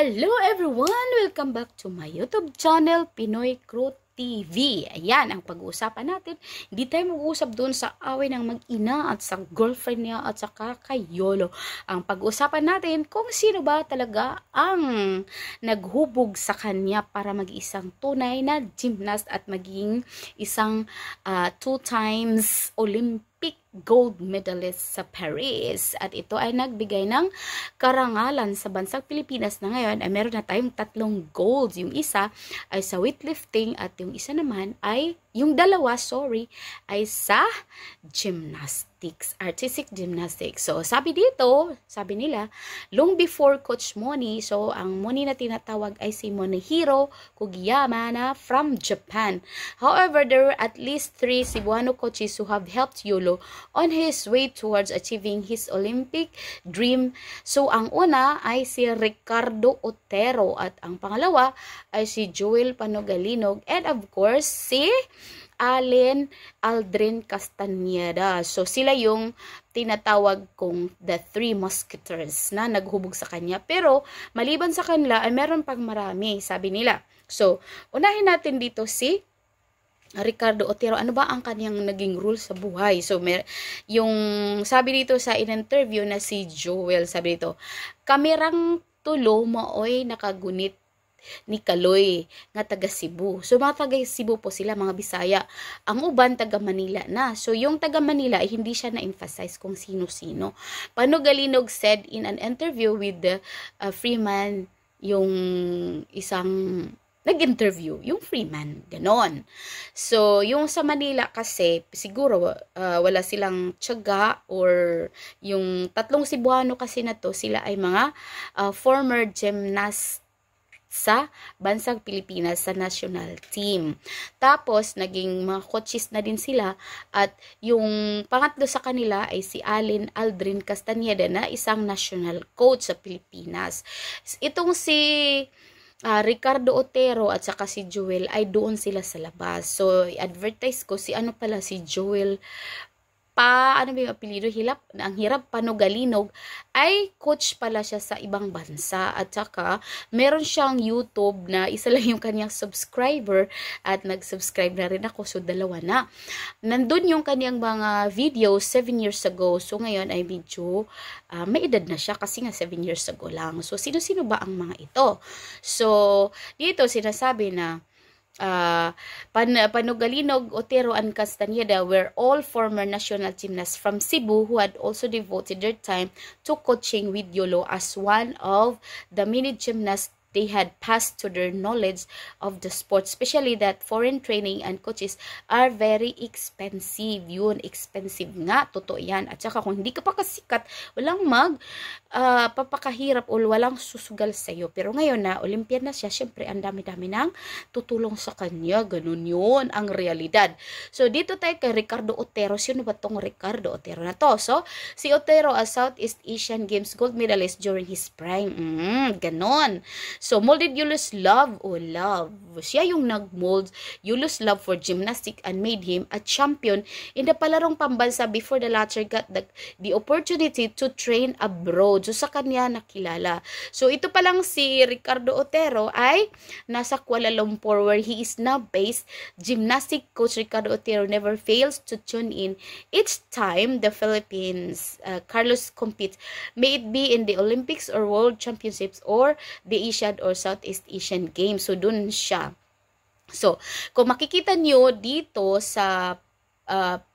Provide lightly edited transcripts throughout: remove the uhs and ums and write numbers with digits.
Hello everyone! Welcome back to my YouTube channel, Pinoy Crew TV. Ayan, ang pag-uusapan natin. Hindi tayo mag-uusap doon sa away ng mag-ina at sa girlfriend niya at saka kay Yolo. Ang pag-uusapan natin kung sino ba talaga ang naghubog sa kanya para mag-isang tunay na gymnast at maging isang 2 times Olympic gold medalist sa Paris. At ito ay nagbigay ng karangalan sa bansang Pilipinas na ngayon ay meron na tayong 3 golds. Yung isa ay sa weightlifting at yung isa naman ay, yung dalawa, ay sa gymnastics, artistic gymnastics. So, sabi nila, long before Coach Moni, so ang Moni na tinatawag ay si Monihiro Kugiyama na from Japan. However, there were at least 3 Cebuano coaches who have helped Yolo on his way towards achieving his Olympic dream. So, ang una ay si Ricardo Otero at ang pangalawa ay si Joel Panogalinog and of course, si Aldrin Castañeda. So, sila yung tinatawag kong the 3 musketeers na naghubog sa kanya. Pero, maliban sa kanila, ay meron pang marami, sabi nila. So, unahin natin dito si Ricardo Otero. Ano ba ang kanyang naging rule sa buhay? So, yung sabi dito sa in-interview na si Joel, sabi dito, kamerang tulo maoy nakagunit ni Kaloy nga taga Cebu. So mga taga Cebu po sila, mga Bisaya. Ang uban taga Manila na. So yung taga Manila ay hindi siya na-emphasize kung sino-sino. Panogalinog said in an interview with the Freeman, yung isang nag-interview, yung Freeman, ganon. So, yung sa Manila kasi, siguro, wala silang tiyaga or yung 3 Cebuano kasi na to, sila ay mga former gymnast sa bansang Pilipinas sa national team. Tapos, naging mga coaches na din sila at yung pangatlo sa kanila ay si Aldrin Castañeda na isang national coach sa Pilipinas. Itong si Ricardo Otero at saka si Joel ay doon sila sa labas. So, i-advertise ko si si Joel ano ba yung apelido? Ang hirap Panogalinog ay coach pala siya sa ibang bansa at saka meron siyang YouTube na isa lang yung kanyang subscriber at nag-subscribe na rin ako, so 2 na. Nandun yung kanyang mga videos 7 years ago, so ngayon ay medyo may edad na siya kasi nga 7 years ago lang. So sino-sino ba ang mga ito? So dito sinasabi na Panogalinog, Otero, and Castañeda were all former national gymnasts from Cebu who had also devoted their time to coaching with Yolo as one of the many gymnasts they had passed to their knowledge of the sport, especially that foreign training and coaches are very expensive. Yun, expensive nga, totoo yan. At saka kung hindi ka pa kasikat, walang papakahirap o walang susugal sa'yo. Pero ngayon na, Olympian na siya, syempre, ang dami-dami nang tutulong sa kanya. Ganun yun, ang realidad. So, dito tayo kay Ricardo Otero. Sino ba tong Ricardo Otero na to? So, si Otero, a Southeast Asian Games gold medalist during his prime. Ganon. So, molded Yolo's love. Siya yung nag-mold Yolo's love for gymnastics and made him a champion in the palarong pambansa before the latter got the opportunity to train abroad. So, sa kanya nakilala. So, ito pa lang si Ricardo Otero ay nasa Kuala Lumpur where he is now based. Gymnastic coach Ricardo Otero never fails to tune in each time the Philippines Carlos competes, may it be in the Olympics or World Championships or the Asian or Southeast Asian Games. So, dun siya. So, kung makikita nyo dito sa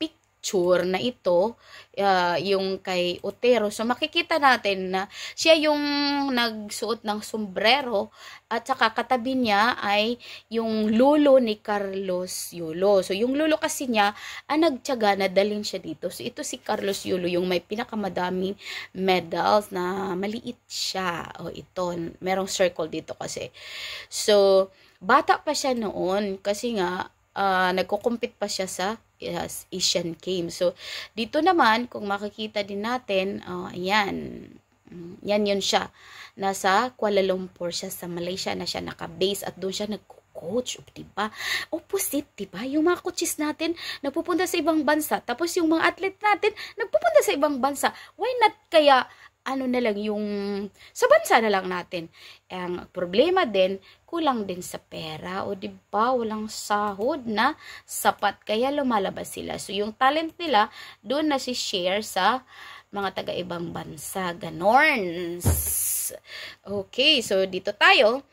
picture na ito, yung kay Otero, so makikita natin na siya yung nagsuot ng sombrero at saka katabi niya ay yung lolo ni Carlos Yolo. So, yung lolo kasi niya, nagtiyaga na dalhin siya dito. So, ito si Carlos Yolo, yung may pinakamadaming medals na maliit siya. O, ito, merong circle dito kasi. So, bata pa siya noon kasi nga, nagko-compete pa siya sa Asian Games. So, dito naman, kung makikita din natin, ayan, yan yun siya. Nasa Kuala Lumpur siya sa Malaysia na siya naka-base at doon siya nagko-coach, diba? Opposite, diba? Yung mga coaches natin nagpupunta sa ibang bansa, tapos yung mga athlete natin nagpupunta sa ibang bansa. Why not kaya ano na lang yung sa bansa na lang natin. Ang problema din, kulang din sa pera o 'di ba, walang sahod na sapat kaya lumalabas sila. So yung talent nila doon na si share sa mga taga-ibang bansa. Ganorns. Okay, so dito tayo.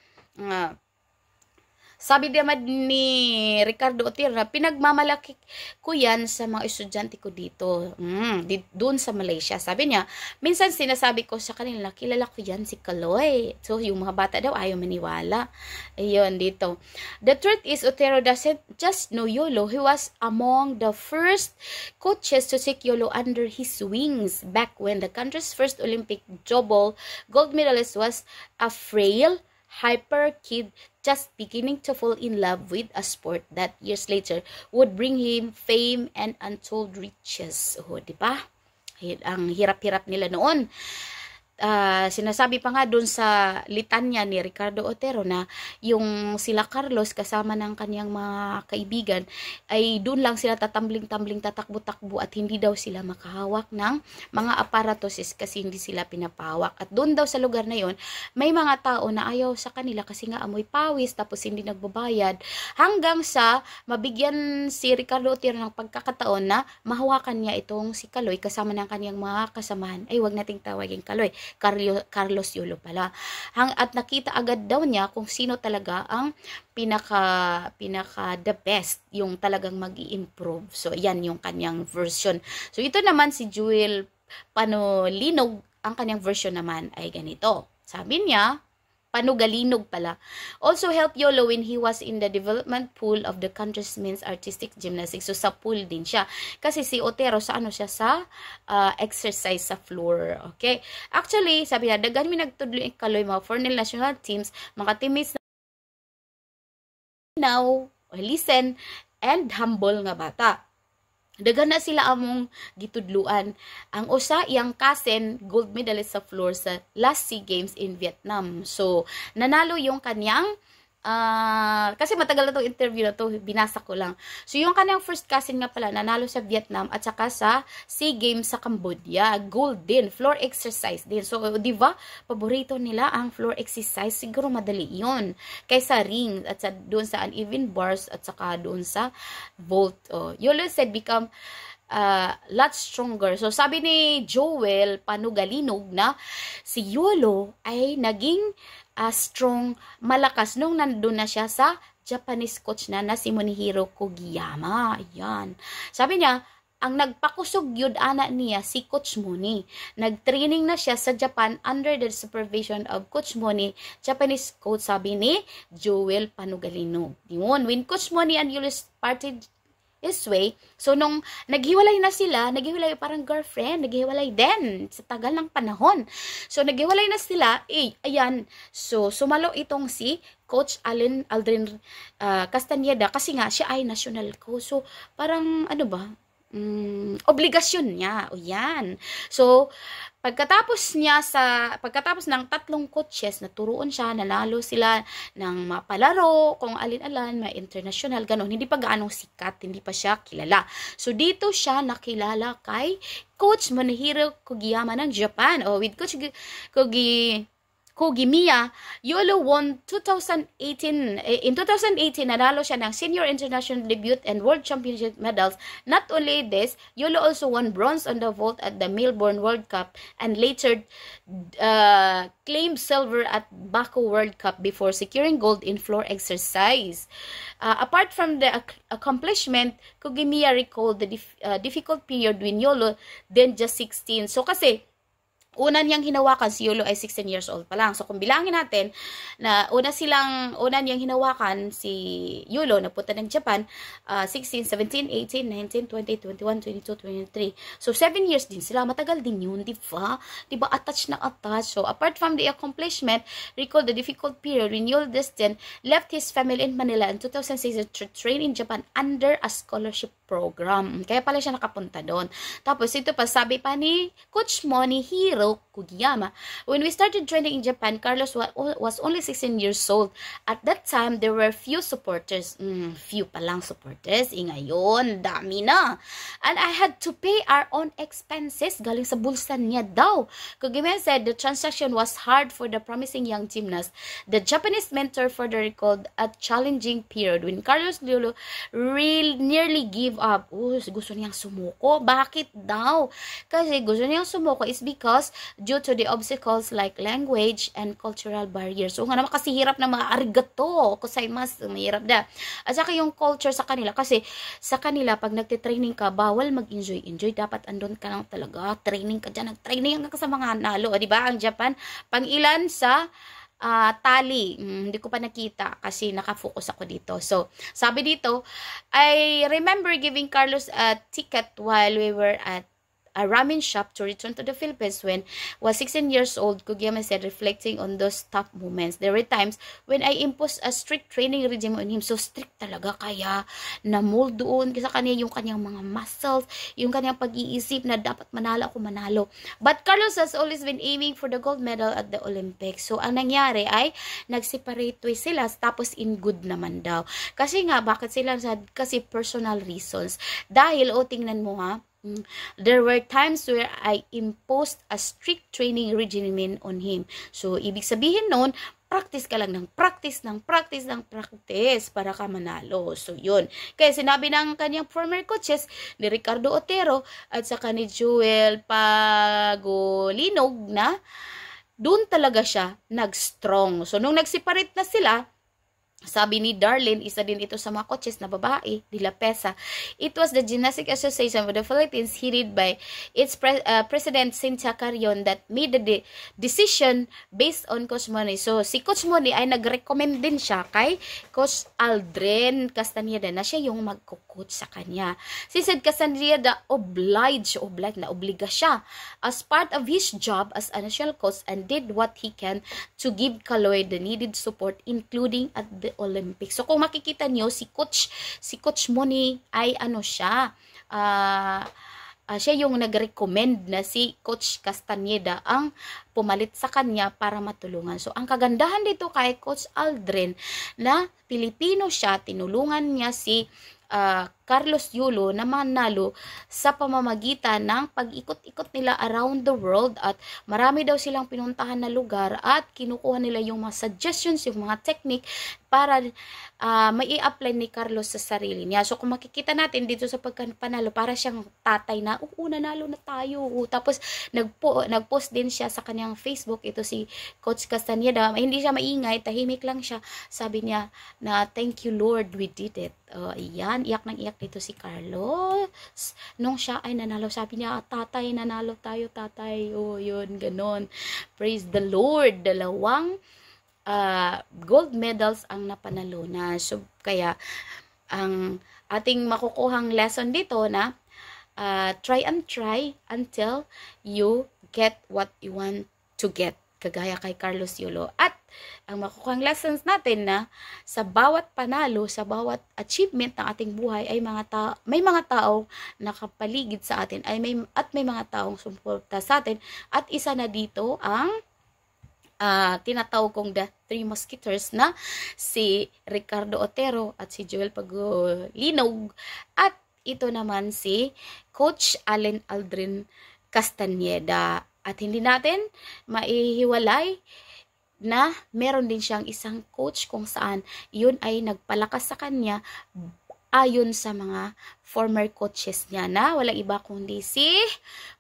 Sabi naman ni Ricardo Otero, pinagmamalaki ko yan sa mga estudyante ko dito. Doon sa Malaysia. Sabi niya, minsan sinasabi ko sa kanila, kilala ko yan si Kaloy. So, yung mga bata daw ayaw maniwala. Ayun, dito. The truth is, Otero doesn't just know YOLO. He was among the first coaches to take YOLO under his wings back when the country's first Olympic double gold medalist was a frail, hyper kid just beginning to fall in love with a sport that years later would bring him fame and untold riches. Oh, di ba? Ang hirap-hirap nila noon. Sinasabi pa nga doon sa litanya ni Ricardo Otero na yung sila Carlos kasama ng kanyang mga kaibigan ay doon lang sila tatambling-tambling, tatakbo-takbo at hindi daw sila makahawak ng mga aparatuses kasi hindi sila pinapahawak. At doon daw sa lugar na yon may mga tao na ayaw sa kanila kasi nga amoy pawis tapos hindi nagbabayad hanggang sa mabigyan si Ricardo Otero ng pagkakataon na mahawakan niya itong si Kaloy kasama ng kanyang mga kasamahan. Ay, wag nating tawagin Kaloy, Carlos Yolo pala. At nakita agad daw niya kung sino talaga ang pinaka the best, yung talagang mag-i-improve. So, yan yung kanyang version. So, ito naman si Jewel Panolinog, ang kanyang version naman ay ganito. Sabi niya, Panugalinog pala. Also helped YOLO when he was in the development pool of the country's men's artistic gymnastics. So, sa pool din siya. Kasi si Otero, sa ano siya? Sa exercise sa floor. Okay? Actually, sabi niya, dagan mi nagtudlo yung Kaloy, mga foreign national teams, mga teammates na now, listen, and humble nga bata. Dagan na sila among gitudluan. Ang usa iyang cousin gold medalist sa floor sa last SEA Games in Vietnam. So, nanalo yung kanyang kasi matagal na itong interview na to, binasa ko lang. So, yung kanyang first cousin nga pala, nanalo sa Vietnam at saka sa SEA Games sa Cambodia. Gold din, floor exercise din. So, di ba, paborito nila ang floor exercise. Siguro madali yun. Kaysa ring at doon sa uneven bars at saka doon sa vault. Yolo said, become lot stronger. So, sabi ni Joel Panugalinog na si Yolo ay naging strong, malakas nung nandun na siya sa Japanese coach na si Monihiro Kogiyama. Ayan. Sabi niya, ang nagpakusog yun ana niya si Coach Moni. Nag-training na siya sa Japan under the supervision of Coach Moni, Japanese coach, sabi ni Joel Panugalinog. Yun, when Coach Moni and Yulis parted this way. So, nung naghiwalay na sila, naghiwalay parang girlfriend, naghiwalay din sa tagal ng panahon. So, naghiwalay na sila, ayan. So, sumalo itong si Coach Aldrin Castañeda kasi nga siya ay national coach. So, parang, ano ba? Obligasyon niya. O yan. So, pagkatapos ng 3 coaches, naturuan siya, nanalo sila ng mapalaro, kung alin-alan, ma-international, ganun. Hindi pa gaanong sikat, hindi pa siya kilala. So, dito siya nakilala kay Coach Monihiro Kogiyama ng Japan. With Coach Kogimiya, YOLO won 2018. In 2018, nanalo siya ng Senior International Debut and World Championship medals. Not only this, YOLO also won bronze on the vault at the Melbourne World Cup and later claimed silver at Baku World Cup before securing gold in floor exercise. Apart from the accomplishment, Kogimiya recalled the difficult period when YOLO then just 16. So kasi, una niyang hinawakan, si YOLO ay 16 years old pa lang. So, kung bilangin natin, na una niyang hinawakan si YOLO, napunta ng Japan, 16, 17, 18, 19, 20, 21, 22, 23. So, 7 years din sila. Matagal din yun, di ba? Di ba, attached na attached. So, apart from the accomplishment, recall the difficult period when YOLO Destin left his family in Manila in 2006 to train in Japan under a scholarship program. Kaya pala siya nakapunta doon. Tapos ito pa, sabi pa ni Coach Monihiro Kugiyama, when we started training in Japan, Carlos was only 16 years old. At that time, there were few supporters. Few pa lang supporters. Ngayon, dami na. And I had to pay our own expenses. Galing sa bulsa niya daw. Kugiyama said the transaction was hard for the promising young gymnast. The Japanese mentor further recalled a challenging period when Carlos Yolo nearly gave up. Gusto niyang sumuko. Bakit daw? Kasi gusto niyang sumuko is because due to the obstacles like language and cultural barriers. So nga naman kasi hirap na mga arigato. Kusaimasu, mahirap na. At saka yung culture sa kanila. Kasi sa kanila, pag nagtitraining ka, bawal mag-enjoy. Dapat andun ka lang talaga. Training ka dyan. Nag-training ka sa mga nalo. Diba? Ang Japan, pang-ilan sa tali. Hindi ko pa nakita kasi nakafocus ako dito. So, sabi dito, I remember giving Carlos a ticket while we were at a ramen shop to return to the Philippines when was 16 years old. Kugiyama said, reflecting on those tough moments. There were times when I imposed a strict training regime on him. So strict talaga, kaya na-mold doon sa kanya yung kanyang mga muscles, yung kanyang pag-iisip na dapat manalo ako manalo. But Carlos has always been aiming for the gold medal at the Olympics. So ang nangyari ay nag-separate ways sila, tapos in good naman daw. Kasi nga, bakit sila? Kasi personal reasons. Dahil, tingnan mo ha, there were times where I imposed a strict training regimen on him. So, ibig sabihin noon, practice ka lang ng practice para ka manalo. So, yun. Kaya sinabi ng kanyang former coaches, ni Ricardo Otero at saka ni Joel Pagolinog na doon talaga siya nag-strong. So, nung nag-separate na sila, sabi ni Darlene, isa din ito sa mga coaches na babae, De La Pesa. It was the Gymnastic Association of the Philippines headed by its President Cynthia Carion that made the decision based on Coach Moni. So, si Coach Moni ay nag-recommend din siya kay Coach Aldrin Castaneda na siya yung magko-coach sa kanya. Si said Castaneda obliga siya as part of his job as a national coach and did what he can to give Kaloy the needed support, including at the Olympics. So, kung makikita niyo, si Coach Moni ay siya, siya yung nag-recommend na si Coach Castaneda ang pumalit sa kanya para matulungan. So, ang kagandahan dito kay Coach Aldrin na Pilipino siya, tinulungan niya si Carlos Yulo na manalo sa pamamagitan ng pag-ikot-ikot nila around the world at marami daw silang pinuntahan na lugar at kinukuha nila yung mga suggestions, yung mga technique para may i-apply ni Carlos sa sarili niya. So, kung makikita natin dito sa pagpanalo, para siyang tatay na, nanalo na tayo. Tapos, nag-post din siya sa kanyang Facebook, ito si Coach Castaneda. Hindi siya maingay, tahimik lang siya. Sabi niya na, thank you Lord, we did it. Ayan, iyak ng iyak dito si Carlos. Nung siya ay nanalo, sabi niya, tatay, nanalo tayo, tatay. Yun, ganon. Praise the Lord. 2 gold medals ang napanalo na. So, kaya, ang ating makukuhang lesson dito na, try and try until you get what you want to get. Kagaya kay Carlos Yulo. At ang makukuhang lessons natin na sa bawat panalo, sa bawat achievement ng ating buhay ay may mga taong nakapaligid sa atin at may mga taong sumuporta sa atin. At isa na dito ang tinatawag kong the Three Musketeers na si Ricardo Otero at si Joel Pagolinog at ito naman si Coach Allen Aldrin Castaneda. At hindi natin maihiwalay na meron din siyang isang coach kung saan yun ay nagpalakas sa kanya ayon sa mga former coaches niya na walang iba kundi si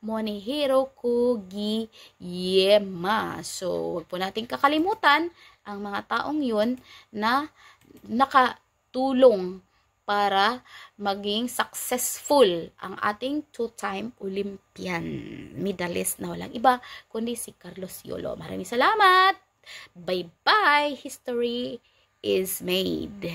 Monihiro Kugiyama. So, wag po natin kakalimutan ang mga taong yun na nakatulong para maging successful ang ating 2-time Olympian medalist na walang iba kundi si Carlos Yulo. Maraming salamat! Bye-bye! History is made.